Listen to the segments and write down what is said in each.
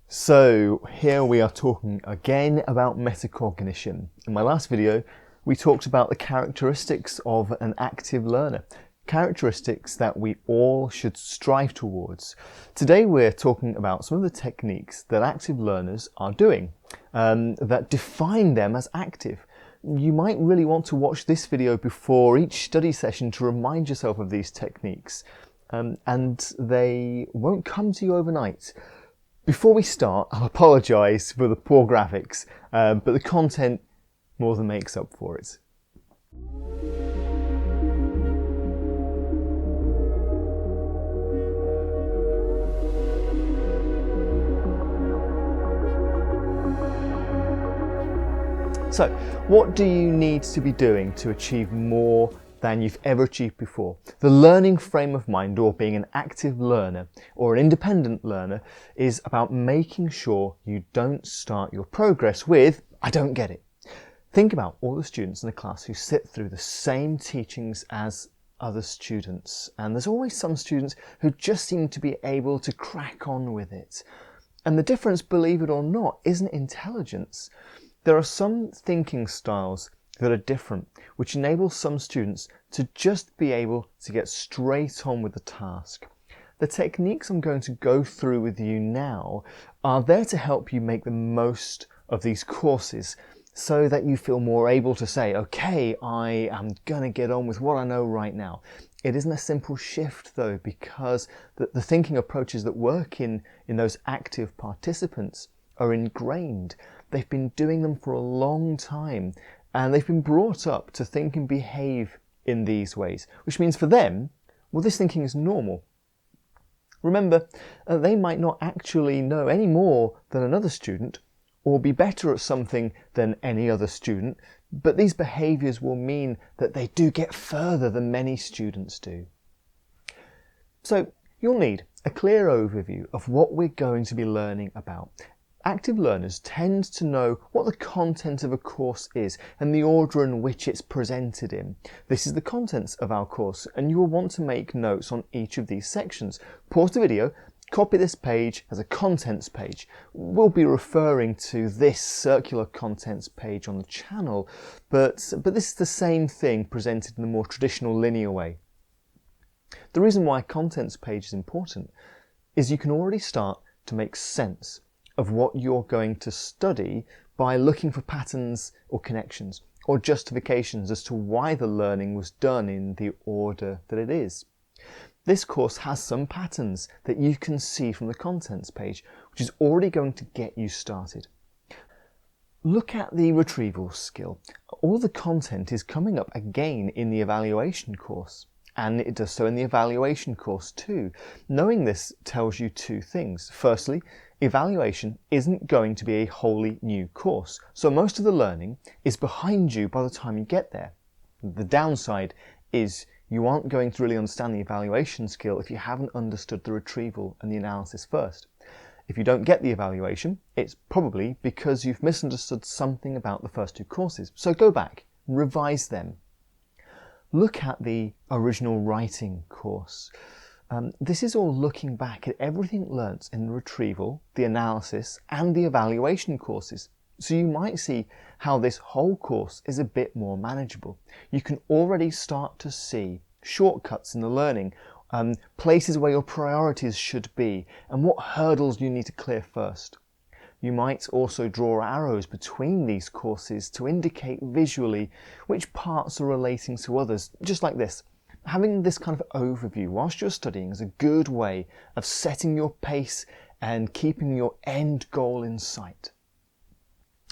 So here we are talking again about metacognition. In my last video, we talked about the characteristics of an active learner, characteristics that we all should strive towards. Today we're talking about some of the techniques that active learners are doing that define them as active. You might really want to watch this video before each study session to remind yourself of these techniques, and they won't come to you overnight. Before we start, I'll apologise for the poor graphics, but the content more than makes up for it. So, what do you need to be doing to achieve more than you've ever achieved before? The learning frame of mind, or being an active learner or an independent learner, is about making sure you don't start your progress with, "I don't get it." Think about all the students in a class who sit through the same teachings as other students, and there's always some students who just seem to be able to crack on with it. And the difference, believe it or not, isn't intelligence. There are some thinking styles that are different, which enable some students to just be able to get straight on with the task. The techniques I'm going to go through with you now are there to help you make the most of these courses so that you feel more able to say, okay, I am going to get on with what I know right now. It isn't a simple shift though, because the thinking approaches that work in those active participants are ingrained. They've been doing them for a long time, and they've been brought up to think and behave in these ways, which means for them, well, this thinking is normal. Remember, they might not actually know any more than another student or be better at something than any other student, but these behaviours will mean that they do get further than many students do. So you'll need a clear overview of what we're going to be learning about. Active learners tend to know what the content of a course is and the order in which it's presented in. This is the contents of our course, and you will want to make notes on each of these sections. Pause the video, copy this page as a contents page. We'll be referring to this circular contents page on the channel, but this is the same thing presented in the more traditional linear way. The reason why a contents page is important is you can already start to make sense of what you're going to study by looking for patterns or connections or justifications as to why the learning was done in the order that it is. This course has some patterns that you can see from the contents page, which is already going to get you started. Look at the retrieval skill. All the content is coming up again in the evaluation course, and it does so in the evaluation course too. Knowing this tells you two things. Firstly, evaluation isn't going to be a wholly new course, so most of the learning is behind you by the time you get there. The downside is you aren't going to really understand the evaluation skill if you haven't understood the retrieval and the analysis first. If you don't get the evaluation, it's probably because you've misunderstood something about the first two courses. So go back, revise them. Look at the original writing course. This is all looking back at everything learnt in the retrieval, the analysis, and the evaluation courses. So you might see how this whole course is a bit more manageable. You can already start to see shortcuts in the learning, places where your priorities should be, and what hurdles you need to clear first. You might also draw arrows between these courses to indicate visually which parts are relating to others, just like this. Having this kind of overview whilst you're studying is a good way of setting your pace and keeping your end goal in sight.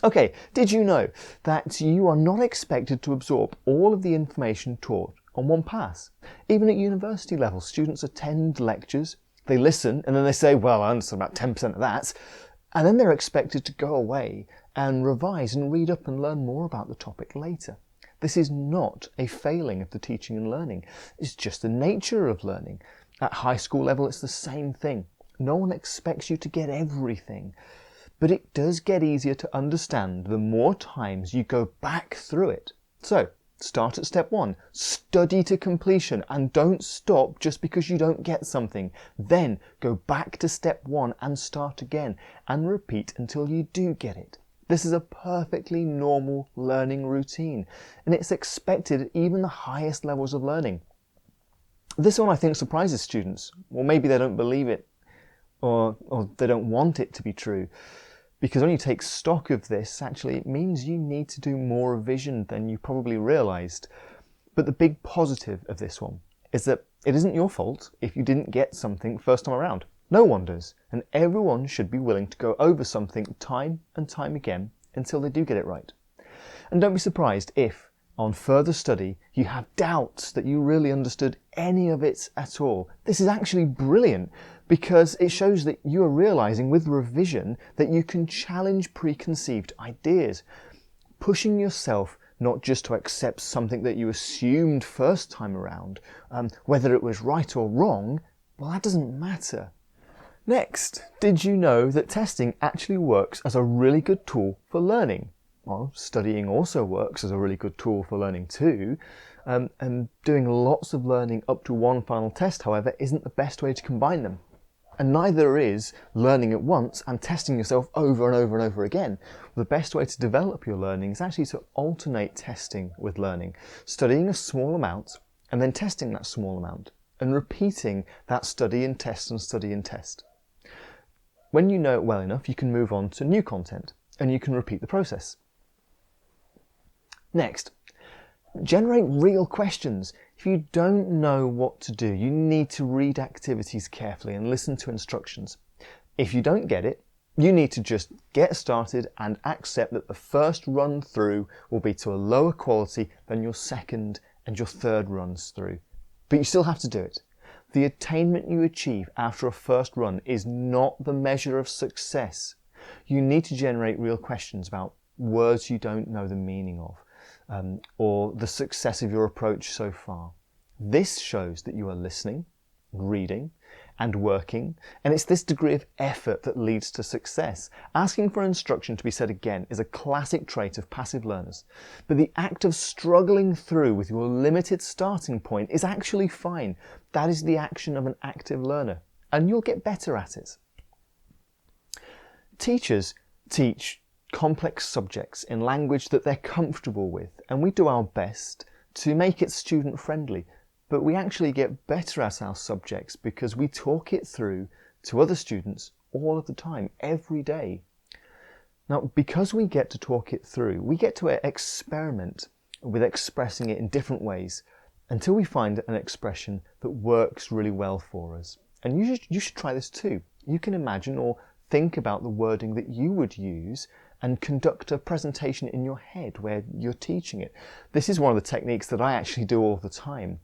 Okay, did you know that you are not expected to absorb all of the information taught on one pass? Even at university level, students attend lectures, they listen, and then they say, well, I understand about 10% of that, and then they're expected to go away and revise and read up and learn more about the topic later. This is not a failing of the teaching and learning. It's just the nature of learning. At high school level, it's the same thing. No one expects you to get everything, but it does get easier to understand the more times you go back through it. So, Start at step 1, study to completion, and don't stop just because you don't get something. Then go back to step 1 and start again, and repeat until you do get it. This is a perfectly normal learning routine, and it's expected at even the highest levels of learning. This one I think surprises students, or maybe they don't believe it, or they don't want it to be true. Because when you take stock of this, actually it means you need to do more revision than you probably realised. But the big positive of this one is that it isn't your fault if you didn't get something first time around. No one does, and everyone should be willing to go over something time and time again until they do get it right. And don't be surprised if, on further study, you have doubts that you really understood any of it at all. This is actually brilliant because it shows that you are realising with revision that you can challenge preconceived ideas, pushing yourself not just to accept something that you assumed first time around, whether it was right or wrong, well, that doesn't matter. Next, did you know that testing actually works as a really good tool for learning? Well, studying also works as a really good tool for learning too, and doing lots of learning up to one final test, however, isn't the best way to combine them. And neither is learning at once and testing yourself over and over and over again. The best way to develop your learning is actually to alternate testing with learning, studying a small amount and then testing that small amount, and repeating that study and test and study and test. When you know it well enough, you can move on to new content and you can repeat the process. Next, generate real questions. If you don't know what to do, you need to read activities carefully and listen to instructions. If you don't get it, you need to just get started and accept that the first run through will be to a lower quality than your second and your third runs through. But you still have to do it. The attainment you achieve after a first run is not the measure of success. You need to generate real questions about words you don't know the meaning of, or the success of your approach so far. This shows that you are listening, reading, and working, and it's this degree of effort that leads to success. Asking for instruction to be said again is a classic trait of passive learners, but the act of struggling through with your limited starting point is actually fine. That is the action of an active learner, and you'll get better at it. Teachers teach complex subjects in language that they're comfortable with, and we do our best to make it student friendly, but we actually get better at our subjects because we talk it through to other students all of the time, every day. Now, because we get to talk it through, we get to experiment with expressing it in different ways until we find an expression that works really well for us. And you should try this too. You can imagine or think about the wording that you would use and conduct a presentation in your head where you're teaching it. This is one of the techniques that I actually do all the time,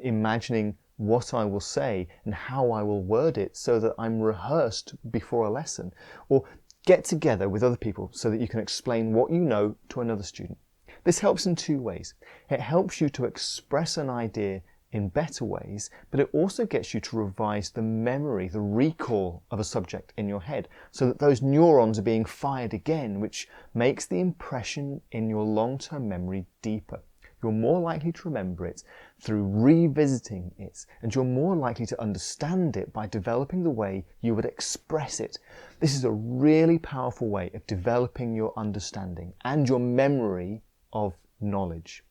imagining what I will say and how I will word it so that I'm rehearsed before a lesson. Or get together with other people so that you can explain what you know to another student. This helps in two ways. It helps you to express an idea in better ways, but it also gets you to revise the memory, the recall of a subject in your head, so that those neurons are being fired again, which makes the impression in your long-term memory deeper. You're more likely to remember it through revisiting it, and you're more likely to understand it by developing the way you would express it. This is a really powerful way of developing your understanding and your memory of knowledge.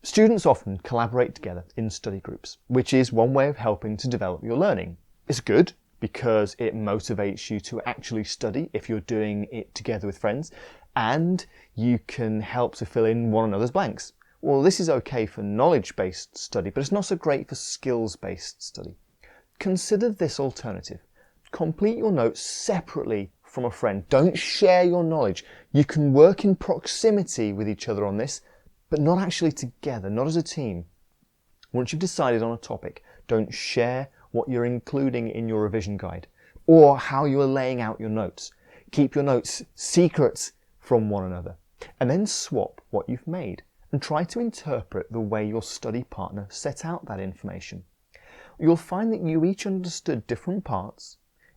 Students often collaborate together in study groups, which is one way of helping to develop your learning. It's good because it motivates you to actually study if you're doing it together with friends, and you can help to fill in one another's blanks. Well, this is okay for knowledge-based study, but it's not so great for skills-based study. Consider this alternative. Complete your notes separately from a friend. Don't share your knowledge. You can work in proximity with each other on this, but not actually together, not as a team. Once you've decided on a topic, don't share what you're including in your revision guide or how you are laying out your notes. Keep your notes secret from one another, and then swap what you've made and try to interpret the way your study partner set out that information. You'll find that you each understood different parts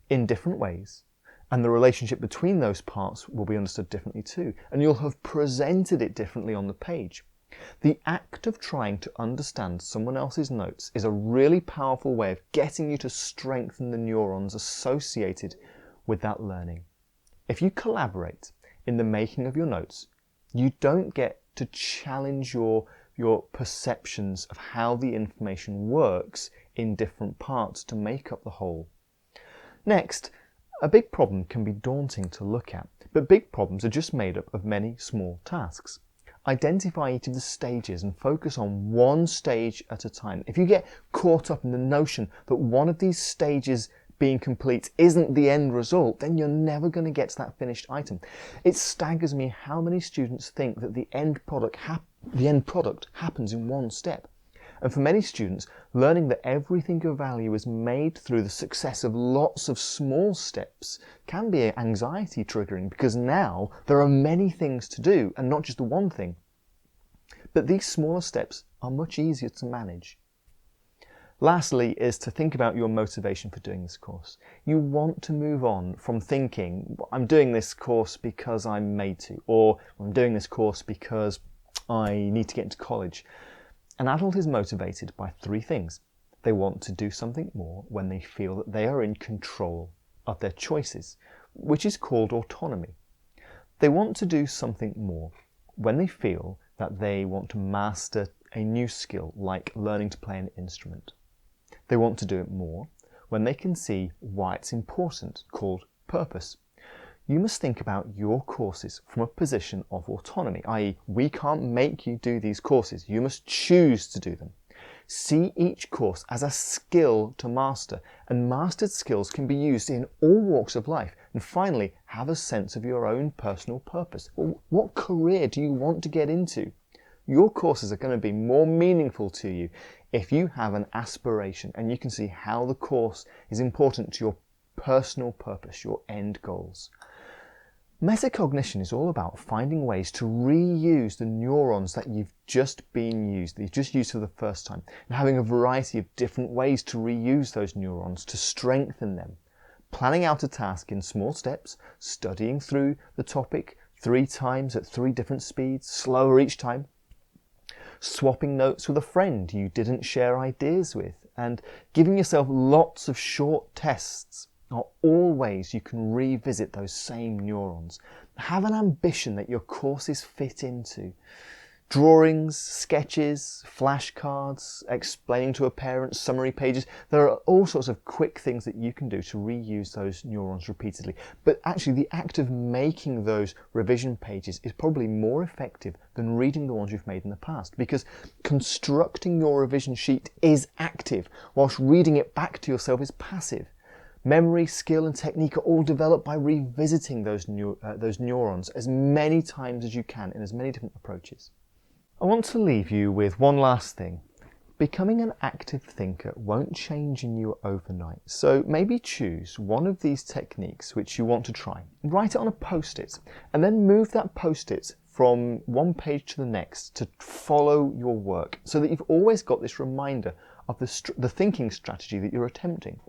in different ways, And the relationship between those parts will be understood differently too. And you'll have presented it differently on the page. The act of trying to understand someone else's notes is a really powerful way of getting you to strengthen the neurons associated with that learning. If you collaborate in the making of your notes, you don't get to challenge your perceptions of how the information works in different parts to make up the whole. Next, a big problem can be daunting to look at, but big problems are just made up of many small tasks. Identify each of the stages and focus on one stage at a time. If you get caught up in the notion that one of these stages being complete isn't the end result, then you're never going to get to that finished item. It staggers me how many students think that the end product happens in one step. And for many students, learning that everything of value is made through the success of lots of small steps can be anxiety triggering, because now there are many things to do and not just the one thing. But these smaller steps are much easier to manage. Lastly is to think about your motivation for doing this course. You want to move on from thinking, I'm doing this course because I'm made to, or I'm doing this course because I need to get into college. An adult is motivated by three things. They want to do something more when they feel that they are in control of their choices, which is called autonomy. They want to do something more when they feel that they want to master a new skill, like learning to play an instrument. They want to do it more when they can see why it's important, called purpose. You must think about your courses from a position of autonomy, i.e., we can't make you do these courses. You must choose to do them. See each course as a skill to master, and mastered skills can be used in all walks of life. And finally, have a sense of your own personal purpose. Well, what career do you want to get into? Your courses are going to be more meaningful to you if you have an aspiration and you can see how the course is important to your personal purpose, your end goals. Metacognition is all about finding ways to reuse the neurons that you've just used for the first time, and having a variety of different ways to reuse those neurons to strengthen them. Planning out a task in small steps, studying through the topic 3 times at 3 different speeds, slower each time, swapping notes with a friend you didn't share ideas with, and giving yourself lots of short tests are all ways you can revisit those same neurons. Have an ambition that your courses fit into. Drawings, sketches, flashcards, explaining to a parent, summary pages. There are all sorts of quick things that you can do to reuse those neurons repeatedly. But actually the act of making those revision pages is probably more effective than reading the ones you've made in the past, because constructing your revision sheet is active, whilst reading it back to yourself is passive. Memory, skill and technique are all developed by revisiting those neurons as many times as you can in as many different approaches. I want to leave you with one last thing. Becoming an active thinker won't change in you overnight, so maybe choose one of these techniques which you want to try. Write it on a post-it and then move that post-it from one page to the next to follow your work, so that you've always got this reminder of the thinking strategy that you're attempting.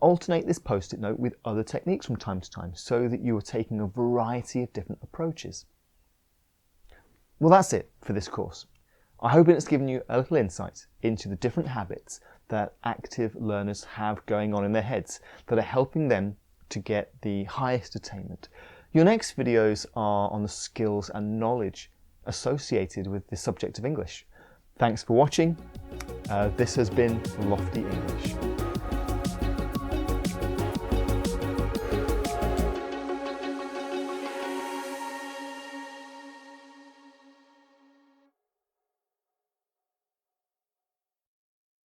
Alternate this post-it note with other techniques from time to time so that you are taking a variety of different approaches. Well, that's it for this course. I hope it's given you a little insight into the different habits that active learners have going on in their heads that are helping them to get the highest attainment. Your next videos are on the skills and knowledge associated with the subject of English. Thanks for watching. This has been Lofty English.